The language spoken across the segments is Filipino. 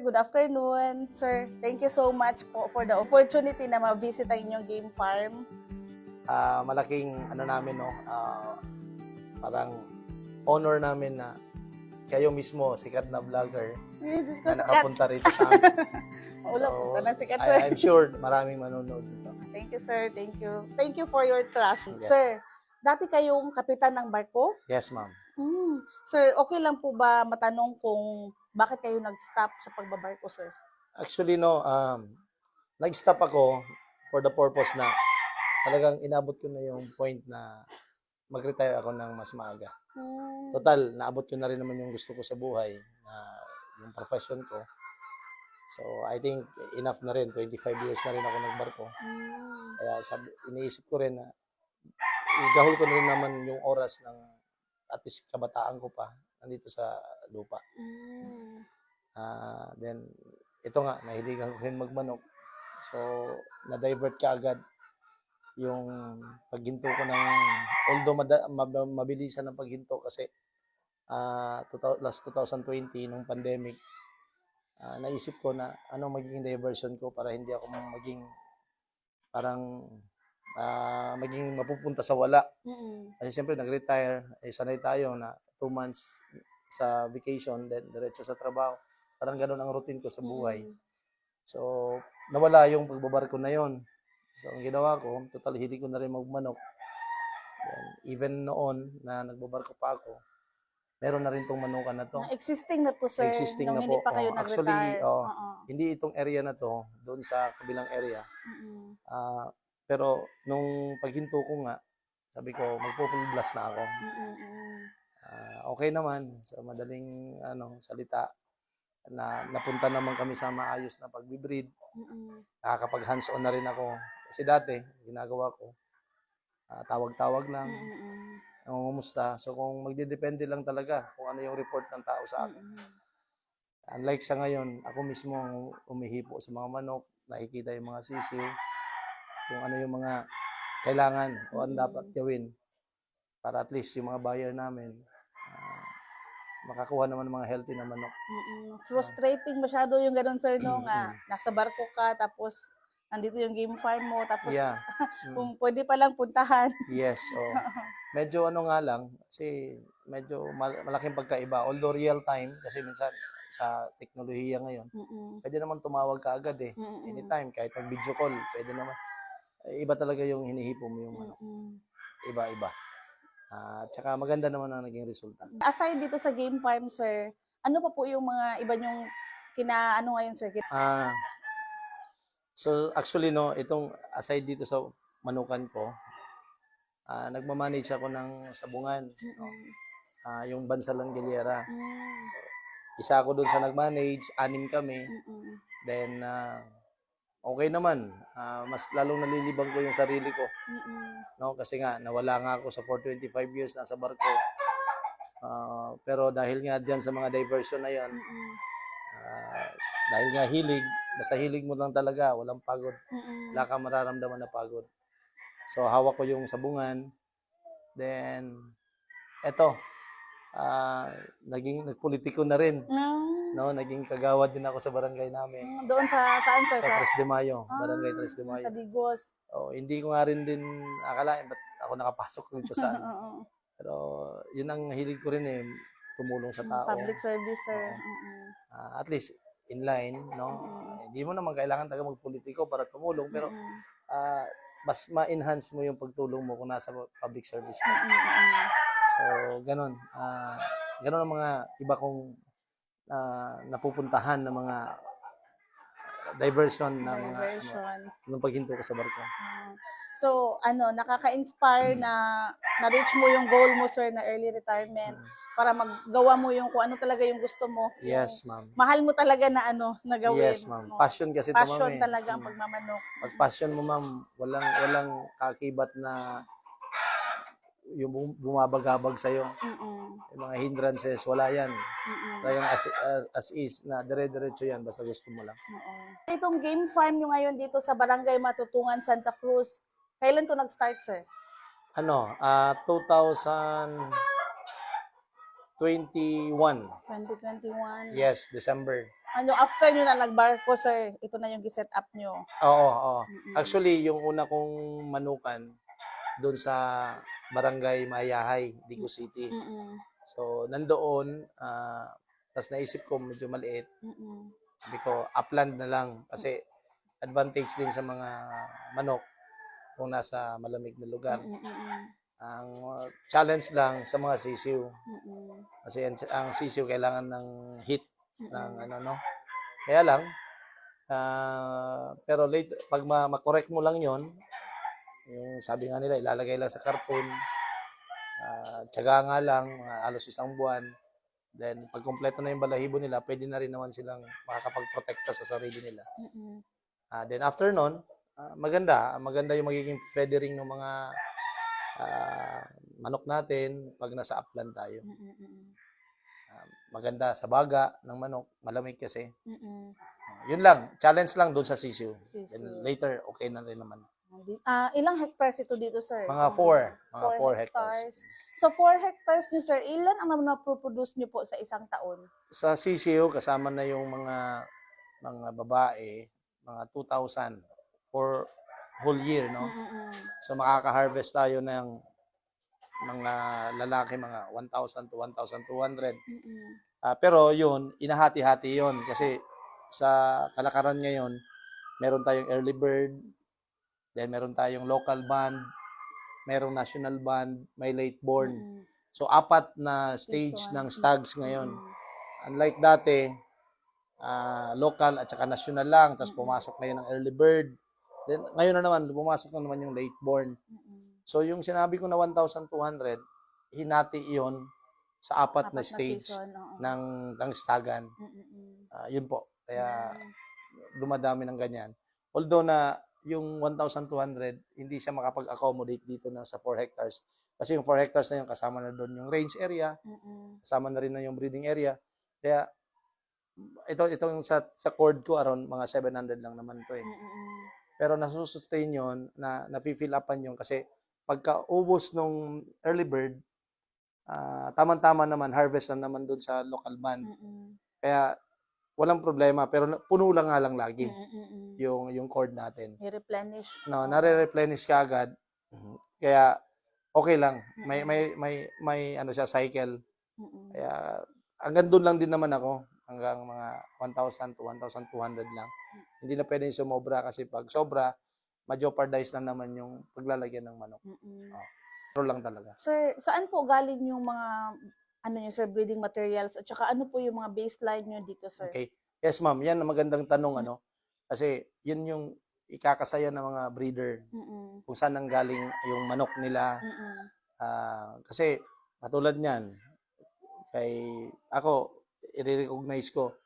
Good afternoon, sir. Thank you so much po for the opportunity na ma-visit ang inyong game farm. Malaking ano namin, no, parang honor namin na kayo mismo, sikat na vlogger, Diyos ko, na sikat. nakapunta rito sa amin. Maulang punta na sikat, sir. I'm sure maraming manonood dito. Thank you, sir. Thank you. Thank you for your trust. Yes. Sir, dati kayong kapitan ng barko? Yes, ma'am. Sir, okay lang po ba matanong kung bakit kayo nag-stop sa pagbabarko, sir? Actually, no, nag-stop ako for the purpose na talagang inabot ko na yung point na mag-retire ako ng mas maaga. Total, naabot ko na rin naman yung gusto ko sa buhay, na yung profession ko. So, I think enough na rin. 25 years na rin ako nagbarko. Kaya iniisip ko rin na igahol ko na rin naman yung oras ng at least kabataan ko pa nandito sa lupa. Then, ito nga, nahiligan ko rin magmanok. So, na-divert ka agad yung paghinto ko ng, although mabilisan ang paghinto kasi last 2020, nung pandemic, naisip ko na anong magiging diversion ko para hindi ako maging parang maging mapupunta sa wala. Kasi siyempre nag-retire, sanay tayo na 2 months sa vacation, then diretso sa trabaho. Parang ganun ang routine ko sa buhay. So, nawala yung pagbabarko na yon. So, ang ginawa ko, total hilig ko na rin magmanok. Then, even noon na nagbabarko pa ako, meron na rin tong manukan na to. Existing na to, sir, Existing nung na hindi po. pa kayo Actually, nag-retire. hindi itong area na to, doon sa kabilang area. Pero nung paghinto ko nga, sabi ko, magpo-full blast na ako. Okay naman, sa madaling salita, na napunta naman kami sa maayos na pag-breed. Nakakapag hands-on na rin ako. Kasi dati, ginagawa ko, tawag-tawag lang, nangungumusta. So kung magdidepende lang talaga kung ano yung report ng tao sa akin. Unlike sa ngayon, ako mismo ang umihipo sa mga manok, nakikita yung mga sisiw, kung ano yung mga kailangan o ang dapat gawin para at least yung mga buyer namin makakuha naman ng mga healthy na manok. Frustrating masyado yung ganun, sir, no? Nga, nasa barko ka, tapos nandito yung game farm mo, tapos kung pwede palang puntahan. Yes, medyo nga lang, kasi medyo malaking pagkaiba. Although real time, kasi minsan sa teknolohiya ngayon, pwede naman tumawag ka agad anytime, kahit mag-video call, pwede naman. Iba talaga yung hinihipo mo yung manok. Iba-iba. Tsaka maganda naman ang naging resulta. Aside dito sa game farm, sir, ano pa po yung mga iba nyong ngayon, sir? So actually, no, itong aside dito sa manukan ko, nagmamanage ako ng sabungan. Yung Bansalang Giliera. So, isa ako doon sa nag-manage, 6 kami. Then, okay naman. Mas lalong nalilibang ko yung sarili ko. No? Kasi nga, nawala nga ako sa 425 years nasa barko. Pero dahil nga dyan sa mga diversion na yon, dahil nga hilig, basta hilig mo lang talaga, walang pagod. Wala kang mararamdaman na pagod. So, hawak ko yung sabungan. Then, eto, nagpolitiko na rin. No, naging kagawad din ako sa barangay namin. Doon saan, sir? Sa Tres de Mayo, barangay Tres de Mayo. Sa Digos. Hindi ko nga rin din akalain ba't ako nakapasok dito sa Pero yun ang hilig ko rin tumulong sa tao. Public service, sir. At least in line, no? Hindi mo naman kailangan talaga magpolitiko para tumulong, pero mas ma-enhance mo yung pagtulong mo kung nasa public service ka. So, ganun. Ganun ang mga iba kong napupuntahan ng mga diversion nung paghinto ko sa barko. So, nakaka-inspire na na-reach mo yung goal mo, sir, na early retirement para maggawa mo yung kung ano talaga yung gusto mo. Yes, ma'am. Mahal mo talaga na na gawin. Yes, ma'am. Passion kasi ito, ma'am. Passion talaga ang pagmamanok. Pag passion mo, ma'am, walang kakibat na yung bumabagabag sa'yo. Yung mga hindrances, wala yan. Talagang as is, na dire-diretso yan, basta gusto mo lang. Itong game farm nyo ngayon dito sa Barangay Matutungan, Santa Cruz, kailan to nag-start, sir? 2000, 2021. 2021. Yes, December. Ano, after nyo na nagbarko, sir, ito na yung giset up nyo. Oo, oo. Mm-mm. Actually, yung una kong manukan doon sa Barangay Mayahay, Digo City. Mm-mm. So, nandoon, tapos naisip ko medyo maliit. Mm-mm. Sabi ko, upland na lang kasi advantage din sa mga manok kung nasa malamig na lugar. Mm-mm. Ang challenge lang sa mga sisiw. Mm-mm. Kasi ang sisiw kailangan ng heat ng Mm-mm. ano no. Kaya lang pero late pag ma-correct mo lang 'yon, yung sabi nga nila ilalagay lang sa karton. Tiyaga nga lang mga halos isang buwan. Then pag kumpleto na yung balahibo nila, pwede na rin naman silang makakapagprotekta sa sarili nila. Mm-mm. Then after nun, maganda yung magiging feathering ng mga manok natin pag nasa upland tayo. Mm-mm. Maganda sa baga ng manok, malamig kasi. Mm-mm. Yun lang, challenge lang doon sa sisiw. Sisiw. Then later, okay na rin naman. Ilang hectares ito dito, sir? Mga 4 hectares. So, 4 hectares nyo, sir, ilan ang na-produce nyo po sa isang taon? Sa sisiw, kasama na yung mga babae, mga 2,000 for whole year, no? Mm-mm. So makaka-harvest tayo ng mga lalaki, mga 1,000 to 1,200. Mm-mm. Pero yun, inahati-hati yun kasi sa kalakaran ngayon, meron tayong early bird, then meron tayong local band, merong national band, may late born. Mm-mm. So, 4 na stage Season. ng stags ngayon. Mm-mm. Unlike dati, local at saka national lang, tapos Mm-mm. pumasok ngayon ng early bird. Then, ngayon na naman, pumasok na naman yung late born. Mm-mm. So, yung sinabi ko na 1,200, hinati iyon sa 4 na Na stage season, oo. ng stagan. Mm-mm. Yun po. Kaya, dumadami ng ganyan. Although na yung 1,200, hindi siya makapag-accommodate dito na sa 4 hectares. Kasi yung 4 hectares na yun, kasama na doon yung range area, Mm-mm. kasama na rin na yung breeding area. Kaya, itong sa cord ko, around mga 700 lang naman to eh. Mm-mm. Pero nasusustain yun, nafi-fill upan yun kasi pagka ubos nung early bird, tamang-tama naman, harvest na naman doon sa local band. Mm-mm. Kaya, walang problema, pero puno lang nga lang lagi Mm-mm. yung cord natin. I-replenish. No, nare-replenish ka agad. Kaya okay lang. May ano siya cycle. Mm-mm. Kaya hanggang doon lang din naman ako, hanggang mga 1,000 to 1,200 lang. Hindi na pwedeng sumobra kasi pag sobra, ma-jeopardize na naman yung paglalagyan ng manok. Mm-mm. Pero lang talaga. Sir, saan po galing yung mga sir, breeding materials at saka ano po yung mga baseline nyo dito, sir? Okay. Yes, ma'am. Yan ang magandang tanong ano. Kasi yun yung ikakasaya ng mga breeder. Mm-mm. Kung saan nang galing yung manok nila. Mm-mm. Kasi katulad niyan, kay ako i-recognize ko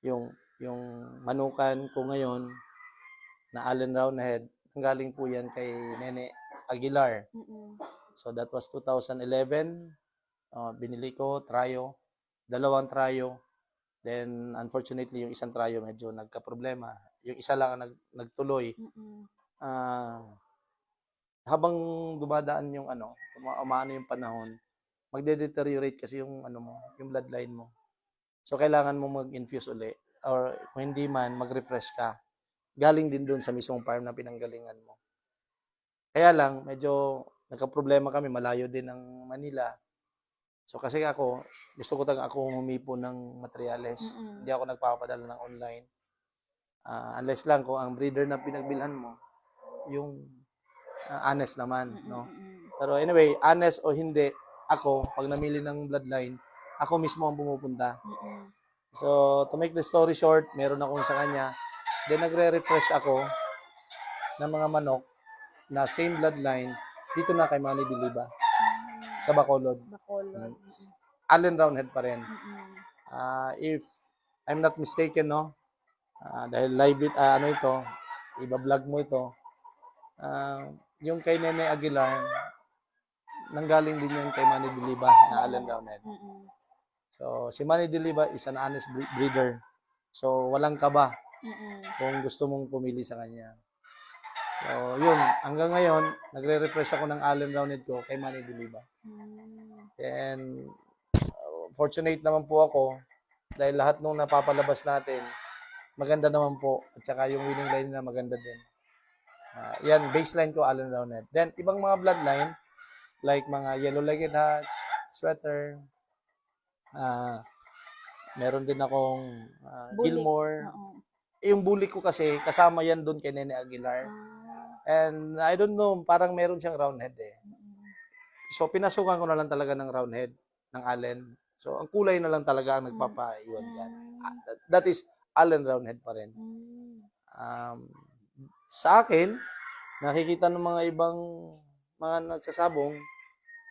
yung manukan ko ngayon na Allen Roundhead, galing po yan kay Nene Aguilar. Mm-mm. So that was 2011. Binili ko trayo, 2 trayo. Then unfortunately yung isang trayo medyo nagka-problema. Yung isa lang ang nagtuloy. Mm-mm. Habang dumadaan yung umaano yung panahon, magde-deteriorate kasi yung yung bloodline mo. So kailangan mo mag-infuse uli or kung hindi man mag-refresh ka. Galing din doon sa mismong farm na pinanggalingan mo. Kaya lang medyo nagka-problema kami, malayo din ng Manila. So kasi gusto ko talaga ako humipo ng materyales. Mm-mm. Hindi ako nagpapadala ng online. Unless lang kung ang breeder na pinagbilhan mo, yung honest naman, no? Pero anyway, honest o hindi, ako, pag namili ng bloodline, ako mismo ang pumupunta. Mm-mm. So, to make the story short, meron akong sa kanya. Then, nagre-refresh ako ng mga manok na same bloodline dito na kay Manny Diliba sa Bacolod. Bacolod. Allen Roundhead pa rin. Mm-mm. If I'm not mistaken, no? Dahil live ito, iba-vlog mo ito. Yung kay Nene Aguilar, nanggaling din yan kay Manny Diliba na Allen Roundhead. Mm-mm. So, si Manny Diliba is an honest breeder. So, walang kaba Mm-mm. kung gusto mong pumili sa kanya. So, yun. Hanggang ngayon, nagre-refresh ako ng Allen Roundhead ko kay Manny Diliba. Mm. Then, fortunate naman po ako dahil lahat nung napapalabas natin, maganda naman po. At saka yung winning line na maganda din. Yan, baseline ko, Allen Roundhead. Then, ibang mga bloodline, like mga yellow-legged hatch, sweater, meron din akong Bulik. Gilmore. Oo. Yung bully ko kasi, kasama yan doon kay Nene Aguilar. And I don't know, parang meron siyang roundhead eh. So, pinasukan ko na lang talaga ng roundhead ng Allen. So, ang kulay na lang talaga ang nagpapaiwan dyan. That is Allen roundhead pa rin. Sa akin, nakikita ng mga ibang mga nagsasabong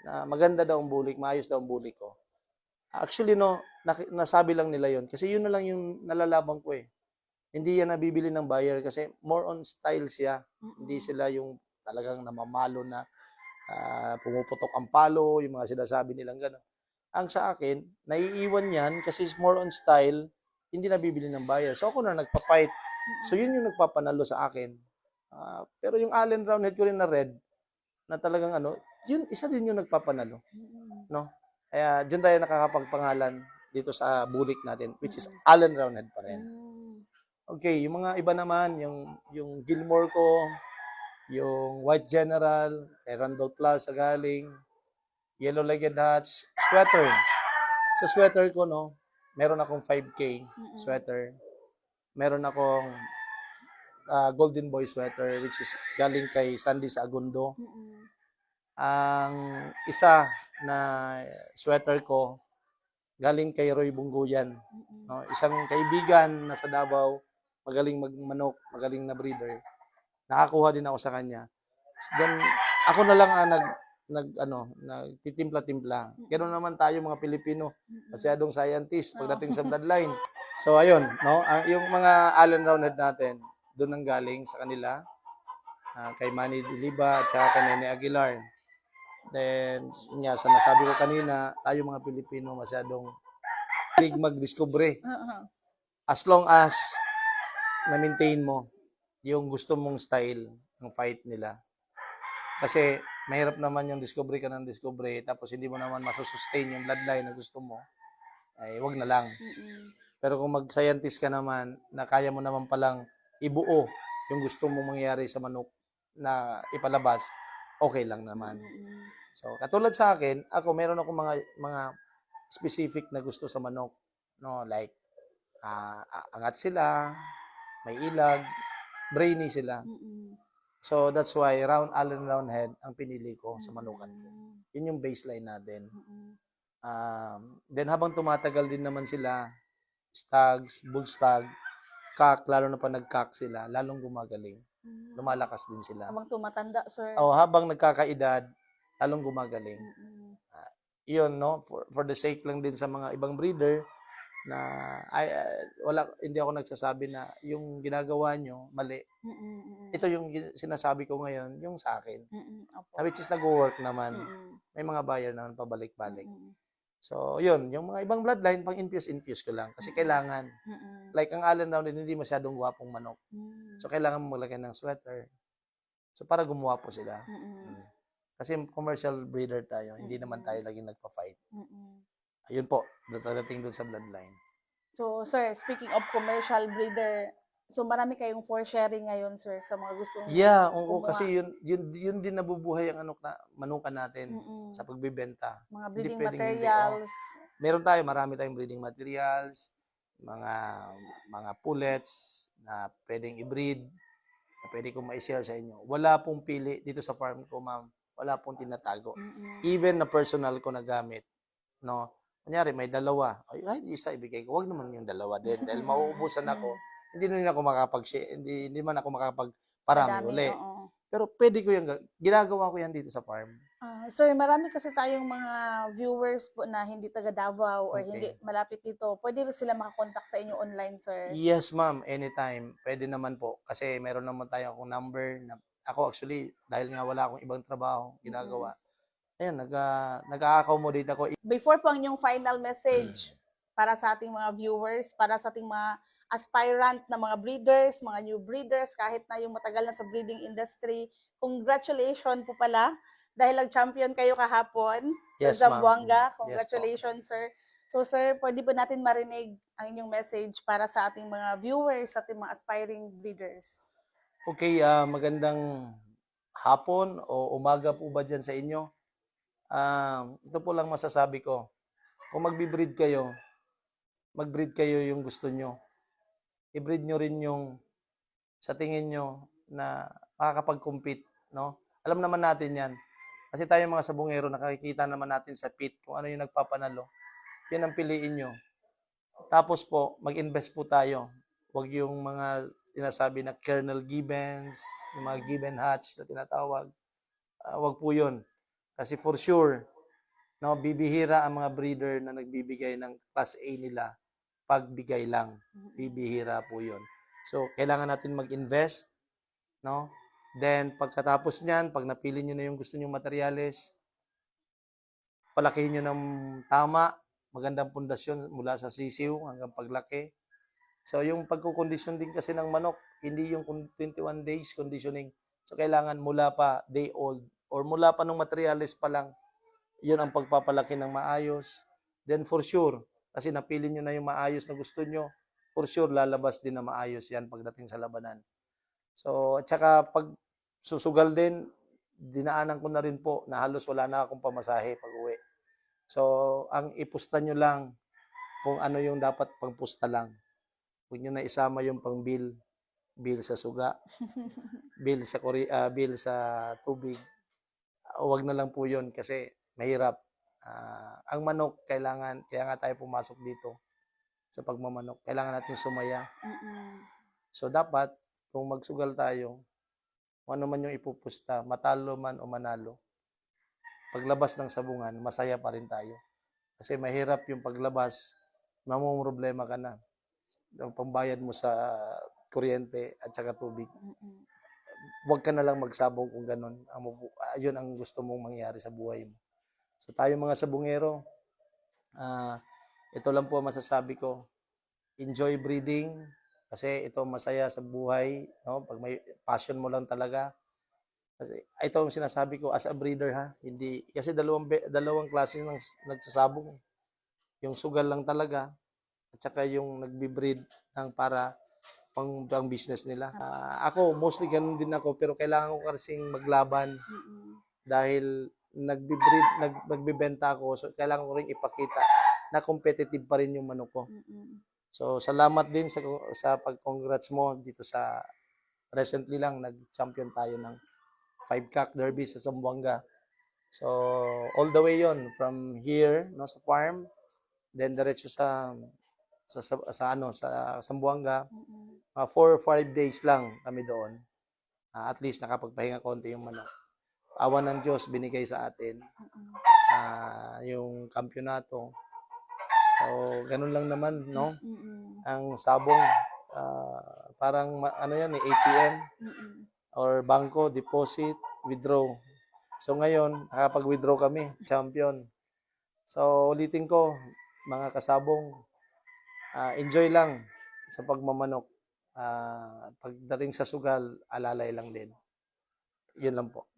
na maganda daw ang bulik, maayos daw ang bulik ko. Actually, no, nasabi lang nila yon kasi yun na lang yung nalalabang ko eh. Hindi yan nabibili ng buyer kasi more on style siya. Hindi sila yung talagang namamalo na pumuputok ang palo, yung mga sinasabi nilang gano'n. Ang sa akin, naiiwan yan kasi more on style, hindi nabibili ng buyer. So ako na nagpa-fight. So yun yung nagpapanalo sa akin. Pero yung Allen Roundhead ko rin na red, na talagang yun, isa din yung nagpapanalo. No? Kaya dyan tayo nakakapagpangalan dito sa bulik natin, which is Allen Roundhead pa rin. Okay, yung mga iba naman, yung Gilmore ko, yung White General, kay Randall Plaza galing, Yellow-Legged Hatch, sweater. Sa sweater ko, no, meron akong 5K sweater. Meron akong Golden Boy sweater, which is galing kay Sandy sa Agundo. Ang isa na sweater ko, galing kay Roy Bungguyan. No, isang kaibigan na sa Davao, magaling magmanok, magaling na breeder. Nakakuha din ako sa kanya. Then ako na lang nagtitimpla-timpla. Ganoon naman tayo mga Pilipino, masyadong scientist pagdating sa bloodline. So ayun, no, yung mga Allen Roundhead natin, doon nang galing sa kanila. Kay Manny Diliba at saka kay Nene Aguilar. Then, yun nga, sa nasabi ko kanina, tayo mga Pilipino masyadong mag-discover. As long as na-maintain mo yung gusto mong style ng fight nila. Kasi mahirap naman yung discovery ka ng discovery tapos hindi mo naman masusustain yung bloodline na gusto mo, ay wag na lang. Pero kung mag-scientist ka naman, na kaya mo naman palang ibuo yung gusto mong mangyari sa manok na ipalabas, okay lang naman. So, katulad sa akin, ako meron ako mga specific na gusto sa manok. No, like angat sila, may ilag, brainy sila. So, that's why Allen Roundhead ang pinili ko sa manukan ko. Yun yung baseline natin. Then, habang tumatagal din naman sila, stags, bull stag, cock, lalo na pa nag-cock sila, lalong gumagaling. Lumalakas din sila. Habang tumatanda, sir. Habang nagkakaedad, lalong gumagaling. Yun, no? For the sake lang din sa mga ibang breeder, na hindi ako nagsasabi na yung ginagawa nyo mali. Ito yung sinasabi ko ngayon, yung sa akin. Which is nag-work naman. May mga buyer naman pabalik-balik. So, yun, yung mga ibang bloodline, pang infuse ko lang. Kasi kailangan. Like ang Allen Roundhead, hindi masyadong gwapong manok. So, kailangan mo maglagay ng sweater. So, para gumuwapo sila. Kasi commercial breeder tayo, hindi naman tayo laging nagpa-fight. Ayun po, dadating doon sa bloodline. So, sir, speaking of commercial breeder, so marami kayong for sharing ngayon, sir, sa mga gustong oo, kasi yun din nabubuhay ang manukan natin sa pagbebenta. Mga breeding materials. Meron marami tayong breeding materials, mga pullets na pwedeng i-breed, na pwede kong ma-share sa inyo. Wala pong pili dito sa farm ko, ma'am. Wala pong tinatago. Even na personal ko na gamit, no? Kunyari, may dalawa. Ay, isa ibigay ko. Wag naman yung dalawa din. Dahil mauubusan ako. Hindi na ako makapag-share. Hindi man ako makapagparami uli. Pero pwede ko yung, ginagawa ko yan dito sa farm. Sir, marami kasi tayong mga viewers po na hindi taga Davao or hindi malapit dito. Pwede ba sila makakontak sa inyo online, sir? Yes, ma'am. Anytime. Pwede naman po. Kasi meron naman tayo akong number. Ako actually, dahil nga wala akong ibang trabaho, ginagawa. Ayan, nag-accommodate ako. Before po ang inyong final message para sa ating mga viewers, para sa ating mga aspirant na mga breeders, mga new breeders, kahit na yung matagal na sa breeding industry, congratulations po pala dahil nag-champion kayo kahapon Yes, sa ma'am. Zamboanga. Yes, Congratulations, sir. So sir, pwede ba natin marinig ang inyong message para sa ating mga viewers, sa ating mga aspiring breeders? Okay, magandang hapon o umaga po ba dyan sa inyo? Ito po lang masasabi ko. Kung mag-breed kayo yung gusto nyo. I-breed nyo rin yung sa tingin nyo na makakapag-compete, no? Alam naman natin yan. Kasi tayo mga sabungero, nakikita naman natin sa pit kung ano yung nagpapanalo. Yan ang piliin nyo. Tapos po, mag-invest po tayo. Huwag yung mga sinasabi na Colonel Gibbons, yung mga Gibbon Hatch na tinatawag. Huwag po yun. Kasi for sure, no, bibihira ang mga breeder na nagbibigay ng class A nila. Pagbigay lang. Bibihira po yun. So, kailangan natin mag-invest, no? Then, pagkatapos niyan, pag napili nyo na yung gusto nyong materyales, palakihin nyo ng tama, magandang pundasyon mula sa sisiw hanggang paglaki. So, yung pagkukondisyon din kasi ng manok, hindi yung 21 days conditioning. So, kailangan mula pa day old or mula pa nung materyales pa lang, yun ang pagpapalaki ng maayos. Then, for sure, kasi napili nyo na yung maayos na gusto nyo, for sure, lalabas din na maayos yan pagdating sa labanan. So, at saka pag susugal din, dinaanan ko na rin po na halos wala na akong pamasahe pag uwi. So, ang ipusta nyo lang kung ano yung dapat pangpusta lang. Huwag nyo na isama yung pang bill sa suga, bill sa tubig. Huwag na lang po yun kasi mahirap. Ang manok, kailangan, kaya nga tayo pumasok dito sa pagmamanok. Kailangan natin sumaya. So, dapat, kung magsugal tayo, kung ano man yung ipupusta, matalo man o manalo, paglabas ng sabungan, masaya pa rin tayo. Kasi mahirap yung paglabas, mamumroblema ka na. Ang pambayad mo sa kuryente at saka tubig. Huwag ka na lang magsabong kung ganun. Yun ang gusto mong mangyari sa buhay mo. So tayo mga sabungero, ito lang po masasabi ko. Enjoy breeding kasi ito masaya sa buhay, no? Pag may passion mo lang talaga. Kasi ito ang sinasabi ko as a breeder ha, hindi kasi dalawang klase ng nagsasabong. Yung sugal lang talaga at saka yung nagbi-breed ng para pang business nila. Ako mostly ganun din ako pero kailangan ko kasing maglaban dahil nagbibenta ako so kailangan ko ring ipakita na competitive pa rin yung manok ko. So salamat din sa pag-congrats mo dito sa recently lang nag-champion tayo ng 5-cock derby sa Zamboanga. So all the way yon from here no sa farm then diretso sa Zamboanga. 4 or 5 days lang kami doon. At least nakapagpahinga konti yung manok. Awa ng Diyos binigay sa atin yung kampyonato. So, ganun lang naman, no? Ang sabong, parang ano yan, ATM or bangko, deposit, withdraw. So, ngayon, nakapag-withdraw kami, champion. So, ulitin ko, mga kasabong, enjoy lang sa pagmamanok. Pagdating sa sugal, alalay lang din. Yun lang po.